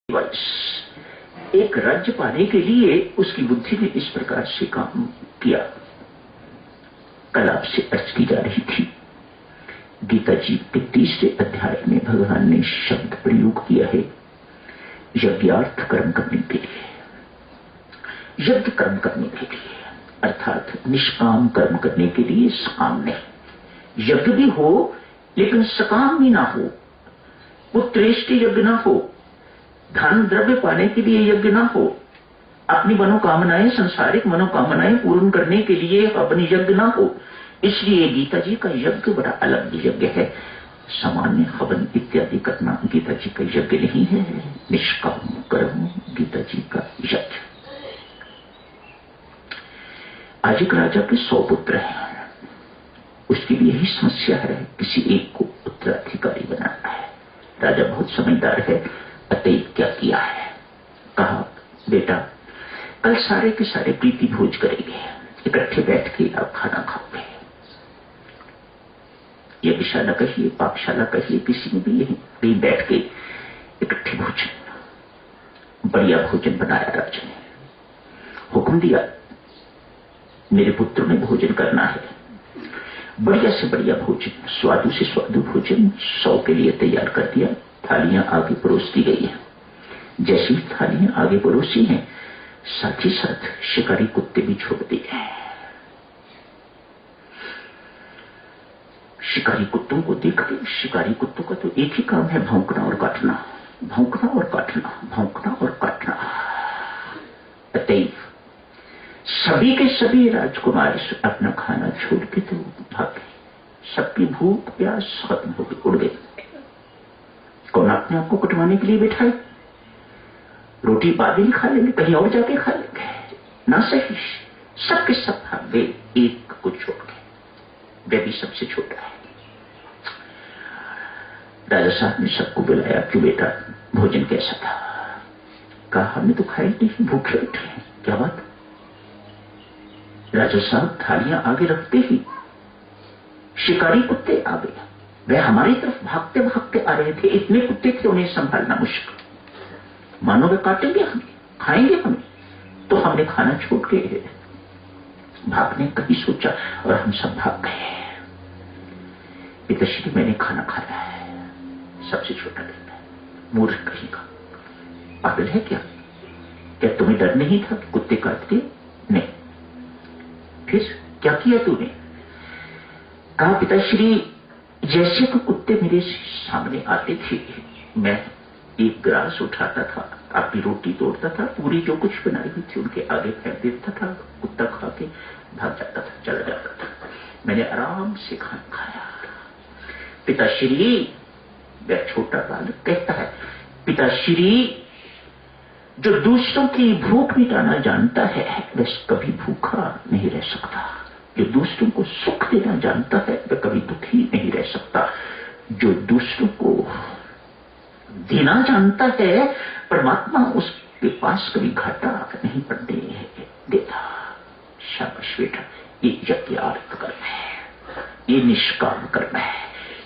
वर्ष एक राज्य पाने के लिए उसकी बुद्धि ने इस प्रकार से काम किया। कल आपसे अर्ज की जा रही थी, गीता जी के 30वें अध्याय में भगवान ने शब्द प्रयोग किया है यज्ञार्थ कर्म करने के लिए, यज्ञ कर्म करने के लिए, अर्थात निष्काम कर्म करने के लिए, सकाम नहीं। यज्ञ भी हो लेकिन सकाम भी ना हो, उत्कृष्ट यज्ञ ना हो, धन द्रव्य पाने के लिए यज्ञ ना हो, अपनी मनोकामनाएं, सांसारिक मनोकामनाएं पूर्ण करने के लिए अपनी यज्ञ ना हो। इसलिए गीता जी का यज्ञ बड़ा अलग यज्ञ है। सामान्य हवन इत्यादि करना गीता जी का यज्ञ नहीं है, निष्काम कर्म गीता जी का यज्ञ। आज एक राजा के 100 पुत्र हैं, उसकी भी यही समस्या है, किसी एक को उत्तराधिकारी बनाना है। राजा बहुत समझदार है, अतएव क्या किया है, कहा बेटा कल सारे के सारे प्रीति भोज करेंगे, इकट्ठे बैठ के आप खाना खाओगे। यज्ञशाला कहिए, पाकशाला कहिए, किसी में भी यही बैठ के इकट्ठे भोजन, बढ़िया भोजन बनाया। राजा ने हुक्म दिया, मेरे पुत्र में भोजन करना है, बढ़िया से बढ़िया भोजन, स्वादु से स्वादु भोजन 100 के लिए तैयार कर दिया। थालियां आगे परोस दी गई हैं। जैसी थालियां आगे परोसी हैं, साथ ही साथ शिकारी कुत्ते भी छोड़ दिए। शिकारी कुत्तों को देखते, शिकारी कुत्तों का तो एक ही काम है, भौंकना और काटना, भौंकना और काटना, भौंकना और काटना। अतएव सभी के सभी राजकुमार अपना खाना छोड़ के तो भागे, सबकी भूख प्यास खत्म हो गई, उड़ गई। कौन अपने आप को कटवाने के लिए बैठा है? रोटी बाद में खा लेंगे, कहीं और जाके खा लेंगे, ना सही। सबके सब भाग गए, एक को छोड़ के, वह भी सबसे छोटा है। राजा साहब ने सबको बुलाया कि बेटा भोजन कैसा था? कहा हमने तो खाई नहीं, भूखे बैठे हैं। क्या बात? राजा साहब थालियां आगे रखते ही शिकारी कुत्ते आ गए। वह हमारी तरफ भागते भागते आ रहे थे, इतने कुत्ते थे उन्हें संभालना मुश्किल। मानो वे काटेंगे हमें, खाएंगे हमें, तो हमने खाना छोड़ के भागने का ही सोचा और हम सब भाग गए। पिताश्री मैंने खाना खाया है, सबसे छोटा बेटा है, मूर्ख कहीं का, पागल है क्या? क्या तुम्हें डर नहीं था कि कुत्ते काट दिए? नहीं। फिर क्या किया तूने? कहा पिताश्री जैसे तो कुत्ते मेरे सामने आते थे, मैं एक ग्रास उठाता था, आपकी रोटी तोड़ता था, पूरी जो कुछ बनाई हुई थी उनके आगे फेंक देता था, कुत्ता खा के भाग जाता था, चला जाता था। मैंने आराम से खाना खाया। पिताश्री, वह छोटा बालक कहता है, पिताश्री जो दूसरों की भूख मिटाना जानता है वह कभी भूखा नहीं रह सकता, जो दूसरों को सुख देना जानता है वह कभी दुखी नहीं रह सकता, जो दूसरों को देना जानता है परमात्मा उसके पास कभी घाटा नहीं पड़ने देता। शाबाश बेटा, ये यज्ञार्थ कर्म है, ये निष्काम कर्म है,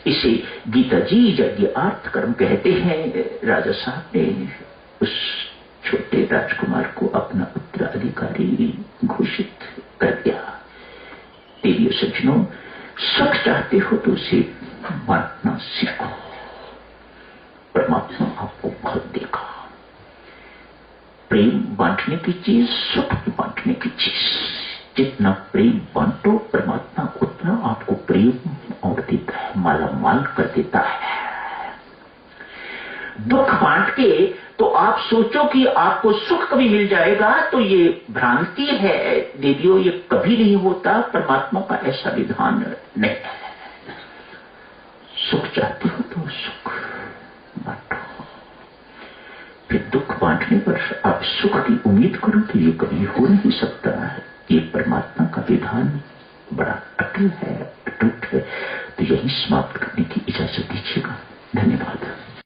इसे गीता जी यज्ञार्थ कर्म कहते हैं। राजा साहब ने उस छोटे राजकुमार को अपना उत्तराधिकारी घोषित कर दिया। देवियों सज्जनों, सुख चाहते हो तो उसे बांटना सीखो, परमात्मा आपको बहुत देगा। प्रेम बांटने की चीज, सुख बांटने की चीज, जितना प्रेम बांटो परमात्मा उतना आपको प्रेम और देता है, माला माल कर देता है। दुख बांट के तो आप सोचो कि आपको सुख कभी मिल जाएगा, तो ये भ्रांति है देवियों, ये कभी नहीं होता, परमात्मा का ऐसा विधान नहीं है। सुख चाहते हो तो सुख बांटो, फिर दुख बांटने पर आप सुख की उम्मीद करो तो ये कभी हो नहीं सकता। ये परमात्मा का विधान बड़ा अटल है, अटूट है। तो यही समाप्त